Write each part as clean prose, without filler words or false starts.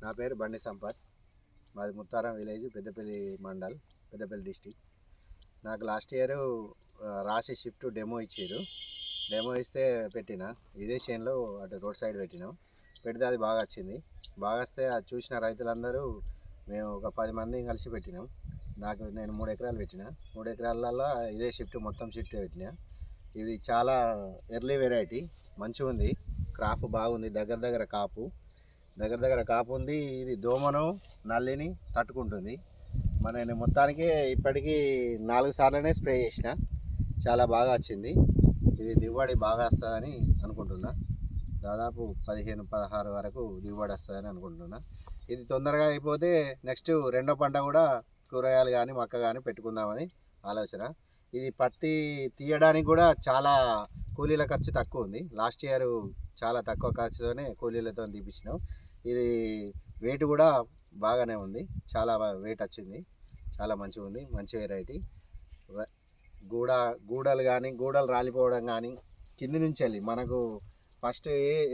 నా పేరు బండి సంపత్. మాది ముత్తారం విలేజ్, పెద్దపల్లి మండల్, పెద్దపల్లి డిస్టిక్. నాకు లాస్ట్ ఇయర్ రాసి షిఫ్ట్ డెమో ఇచ్చారు. డెమో ఇస్తే పెట్టిన ఇదే చేనులో అటు రోడ్ సైడ్ పెట్టినాం. పెడితే అది బాగా వచ్చింది. బాగా వస్తే అది చూసిన రైతులందరూ మేము ఒక 10 మంది కలిసి పెట్టినాం. నేను 3 ఎకరాలు పెట్టిన. 3 ఎకరాలలో ఇదే షిఫ్ట్ మొత్తం షిఫ్ట్ పెట్టిన. ఇది చాలా ఎర్లీ వెరైటీ, మంచిగా ఉంది. క్రాప్ బాగుంది. దగ్గర కాపు ఉంది. ఇది దోమను నల్లిని తట్టుకుంటుంది. నేను మొత్తానికి ఇప్పటికీ 4 సార్లనే స్ప్రే చేసిన. చాలా బాగా వచ్చింది. ఇది దిగుబడి బాగా వస్తుందని అనుకుంటున్నా. దాదాపు 15-16 వరకు దిగుబడి వస్తుందని అనుకుంటున్నా. ఇది తొందరగా అయిపోతే నెక్స్ట్ రెండో పంట కూడా కూరగాయలు కానీ మక్క కానీ పెట్టుకుందామని ఆలోచన. ఇది పత్తి తీయడానికి కూడా చాలా కూలీల ఖర్చు తక్కువ ఉంది. లాస్ట్ ఇయర్ చాలా తక్కువ ఖర్చుతోనే కూలీలతో తీపించినాం. ఇది వెయిట్ కూడా బాగానే ఉంది. చాలా వెయిట్ వచ్చింది. చాలా మంచిగా ఉంది. మంచి వెరైటీ. గూడలు రాలిపోవడం కానీ కింది నుంచి వెళ్ళి మనకు ఫస్ట్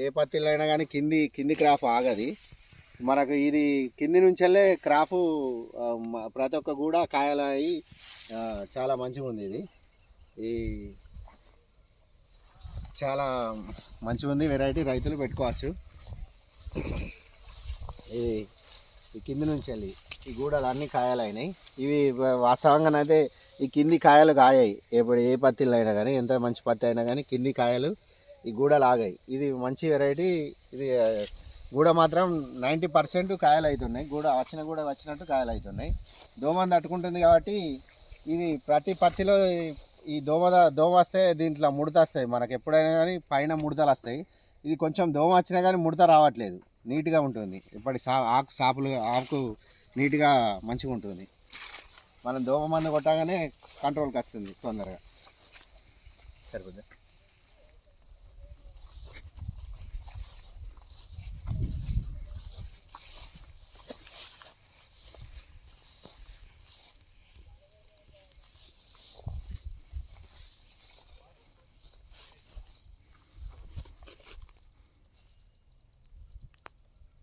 ఏ పత్తిలో అయినా కానీ కింది క్రాప్ ఆగది. మనకు ఇది కింది నుంచి వెళ్ళే క్రాపు ప్రతి ఒక్క గూడ కాయలు అయ్యి చాలా మంచిగా ఉంది. ఈ చాలా మంచిగా ఉంది వెరైటీ. రైతులు పెట్టుకోవచ్చు. ఈ కింది నుంచి వెళ్ళి ఈ గూడలు అన్నీ కాయలు అయినాయి. ఇవి వాస్తవంగానైతే ఈ కింది కాయలు కాయాయి. ఎప్పుడు ఏ పత్తిలో అయినా కానీ, ఎంత మంచి పత్తి అయినా కానీ కింది కాయలు ఈ గూడలు ఆగాయి. ఇది మంచి వెరైటీ. ఇది గూడ మాత్రం 90% కాయలు అవుతున్నాయి. గూడ వచ్చినట్టు కాయలు అవుతున్నాయి. దోమను తట్టుకుంటుంది కాబట్టి ఇది ప్రతి పత్తిలో ఈ దోమ వస్తే దీంట్లో ముడత వస్తాయి. మనకు ఎప్పుడైనా కానీ పైన ముడతలు వస్తాయి. ఇది కొంచెం దోమ వచ్చినా కానీ ముడత రావట్లేదు. నీట్గా ఉంటుంది. ఆకు నీట్గా మంచిగా ఉంటుంది. మనం దోమ మందు కొట్టగానే కంట్రోల్కి వస్తుంది తొందరగా. సరిపోద్ది.